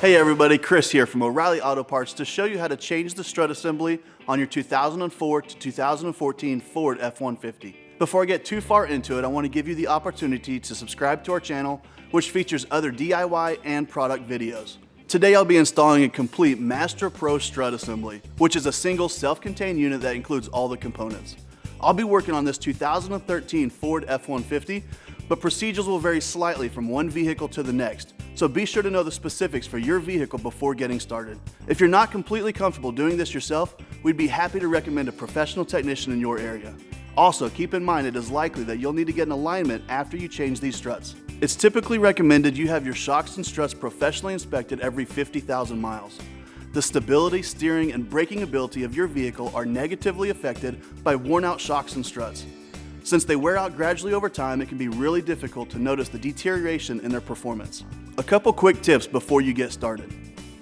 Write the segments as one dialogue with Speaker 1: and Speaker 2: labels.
Speaker 1: Hey everybody, Chris here from O'Reilly Auto Parts to show you how to change the strut assembly on your 2004 to 2014 Ford F-150. Before I get too far into it, I want to give you the opportunity to subscribe to our channel, which features other DIY and product videos. Today I'll be installing a complete Master Pro strut assembly, which is a single self-contained unit that includes all the components. I'll be working on this 2013 Ford F-150, but procedures will vary slightly from one vehicle to the next, so be sure to know the specifics for your vehicle before getting started. If you're not completely comfortable doing this yourself, we'd be happy to recommend a professional technician in your area. Also, keep in mind it is likely that you'll need to get an alignment after you change these struts. It's typically recommended you have your shocks and struts professionally inspected every 50,000 miles. The stability, steering, and braking ability of your vehicle are negatively affected by worn-out shocks and struts. Since they wear out gradually over time, it can be really difficult to notice the deterioration in their performance. A couple quick tips before you get started.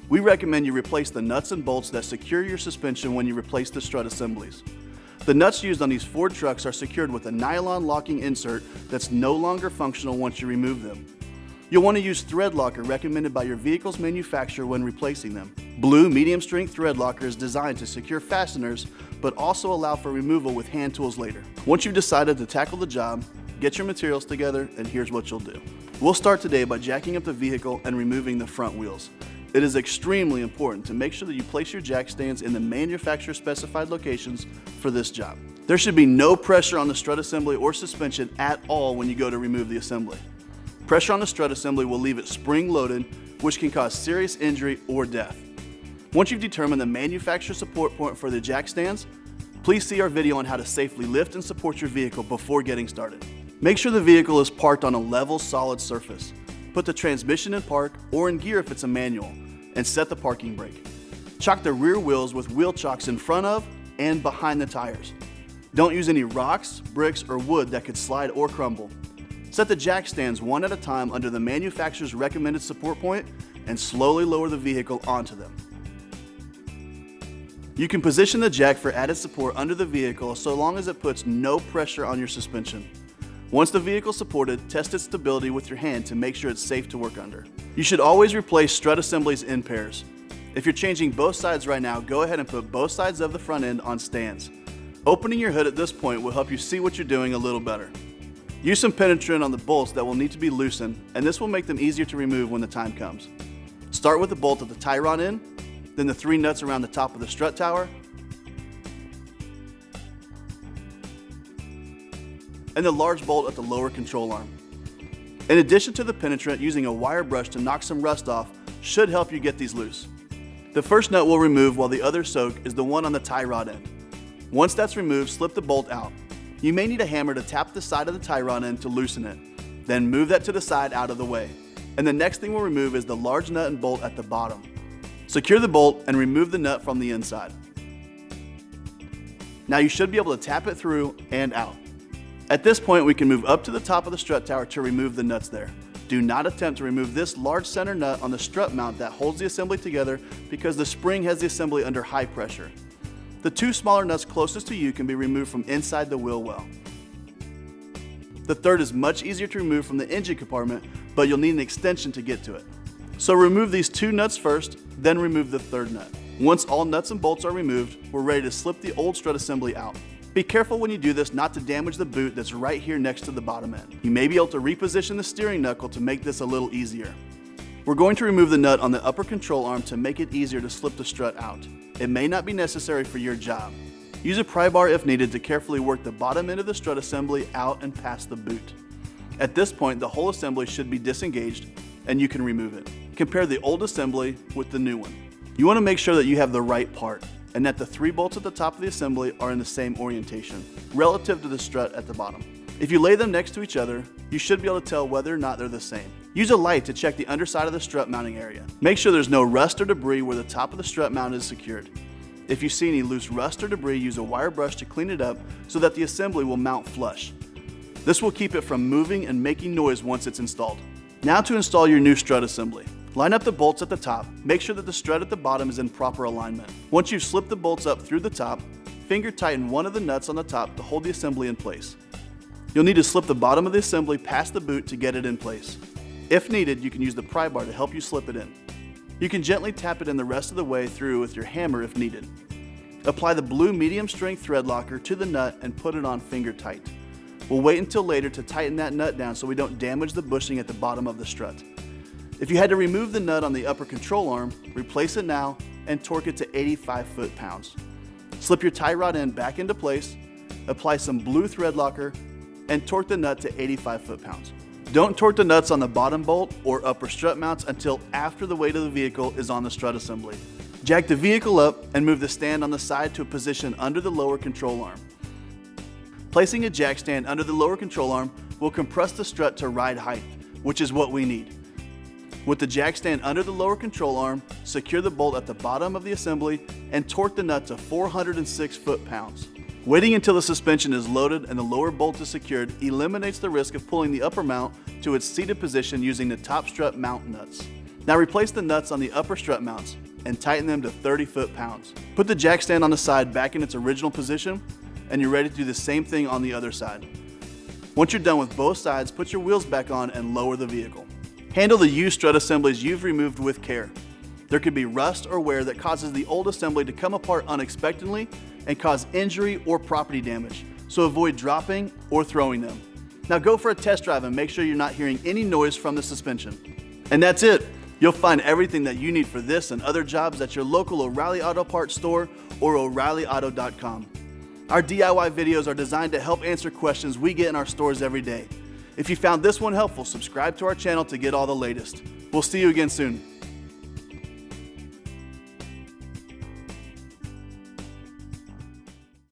Speaker 1: We recommend you replace the nuts and bolts that secure your suspension when you replace the strut assemblies. The nuts used on these Ford trucks are secured with a nylon locking insert that's no longer functional once you remove them. You'll want to use thread locker recommended by your vehicle's manufacturer when replacing them. Blue medium strength thread locker is designed to secure fasteners, but also allow for removal with hand tools later. Once you've decided to tackle the job, get your materials together, and here's what you'll do. We'll start today by jacking up the vehicle and removing the front wheels. It is extremely important to make sure that you place your jack stands in the manufacturer specified locations for this job. There should be no pressure on the strut assembly or suspension at all when you go to remove the assembly. Pressure on the strut assembly will leave it spring-loaded, which can cause serious injury or death. Once you've determined the manufacturer support point for the jack stands, please see our video on how to safely lift and support your vehicle before getting started. Make sure the vehicle is parked on a level, solid surface. Put the transmission in park or in gear if it's a manual, and set the parking brake. Chock the rear wheels with wheel chocks in front of and behind the tires. Don't use any rocks, bricks, or wood that could slide or crumble. Set the jack stands one at a time under the manufacturer's recommended support point and slowly lower the vehicle onto them. You can position the jack for added support under the vehicle so long as it puts no pressure on your suspension. Once the vehicle is supported, test its stability with your hand to make sure it's safe to work under. You should always replace strut assemblies in pairs. If you're changing both sides right now, go ahead and put both sides of the front end on stands. Opening your hood at this point will help you see what you're doing a little better. Use some penetrant on the bolts that will need to be loosened, and this will make them easier to remove when the time comes. Start with the bolt at the tie rod end, then the 3 nuts around the top of the strut tower, and the large bolt at the lower control arm. In addition to the penetrant, using a wire brush to knock some rust off should help you get these loose. The first nut we'll remove while the other soak is the one on the tie rod end. Once that's removed, slip the bolt out. You may need a hammer to tap the side of the tie rod end to loosen it. Then move that to the side out of the way. And the next thing we'll remove is the large nut and bolt at the bottom. Secure the bolt and remove the nut from the inside. Now you should be able to tap it through and out. At this point, we can move up to the top of the strut tower to remove the nuts there. Do not attempt to remove this large center nut on the strut mount that holds the assembly together because the spring has the assembly under high pressure. The 2 smaller nuts closest to you can be removed from inside the wheel well. The third is much easier to remove from the engine compartment, but you'll need an extension to get to it. So remove these 2 nuts first, then remove the third nut. Once all nuts and bolts are removed, we're ready to slip the old strut assembly out. Be careful when you do this not to damage the boot that's right here next to the bottom end. You may be able to reposition the steering knuckle to make this a little easier. We're going to remove the nut on the upper control arm to make it easier to slip the strut out. It may not be necessary for your job. Use a pry bar if needed to carefully work the bottom end of the strut assembly out and past the boot. At this point, the whole assembly should be disengaged and you can remove it. Compare the old assembly with the new one. You want to make sure that you have the right part and that the 3 bolts at the top of the assembly are in the same orientation, relative to the strut at the bottom. If you lay them next to each other, you should be able to tell whether or not they're the same. Use a light to check the underside of the strut mounting area. Make sure there's no rust or debris where the top of the strut mount is secured. If you see any loose rust or debris, use a wire brush to clean it up so that the assembly will mount flush. This will keep it from moving and making noise once it's installed. Now to install your new strut assembly. Line up the bolts at the top. Make sure that the strut at the bottom is in proper alignment. Once you've slipped the bolts up through the top, finger tighten one of the nuts on the top to hold the assembly in place. You'll need to slip the bottom of the assembly past the boot to get it in place. If needed, you can use the pry bar to help you slip it in. You can gently tap it in the rest of the way through with your hammer if needed. Apply the blue medium strength thread locker to the nut and put it on finger tight. We'll wait until later to tighten that nut down so we don't damage the bushing at the bottom of the strut. If you had to remove the nut on the upper control arm, replace it now and torque it to 85 foot-pounds. Slip your tie rod end back into place, apply some blue thread locker, and torque the nut to 85 foot-pounds. Don't torque the nuts on the bottom bolt or upper strut mounts until after the weight of the vehicle is on the strut assembly. Jack the vehicle up and move the stand on the side to a position under the lower control arm. Placing a jack stand under the lower control arm will compress the strut to ride height, which is what we need. With the jack stand under the lower control arm, secure the bolt at the bottom of the assembly and torque the nut to 406 foot-pounds. Waiting until the suspension is loaded and the lower bolt is secured eliminates the risk of pulling the upper mount to its seated position using the top strut mount nuts. Now replace the nuts on the upper strut mounts and tighten them to 30 foot-pounds. Put the jack stand on the side back in its original position and you're ready to do the same thing on the other side. Once you're done with both sides, put your wheels back on and lower the vehicle. Handle the used strut assemblies you've removed with care. There could be rust or wear that causes the old assembly to come apart unexpectedly and cause injury or property damage, so avoid dropping or throwing them. Now go for a test drive and make sure you're not hearing any noise from the suspension. And that's it. You'll find everything that you need for this and other jobs at your local O'Reilly Auto Parts store or O'ReillyAuto.com. Our DIY videos are designed to help answer questions we get in our stores every day. If you found this one helpful, subscribe to our channel to get all the latest. We'll see you again soon.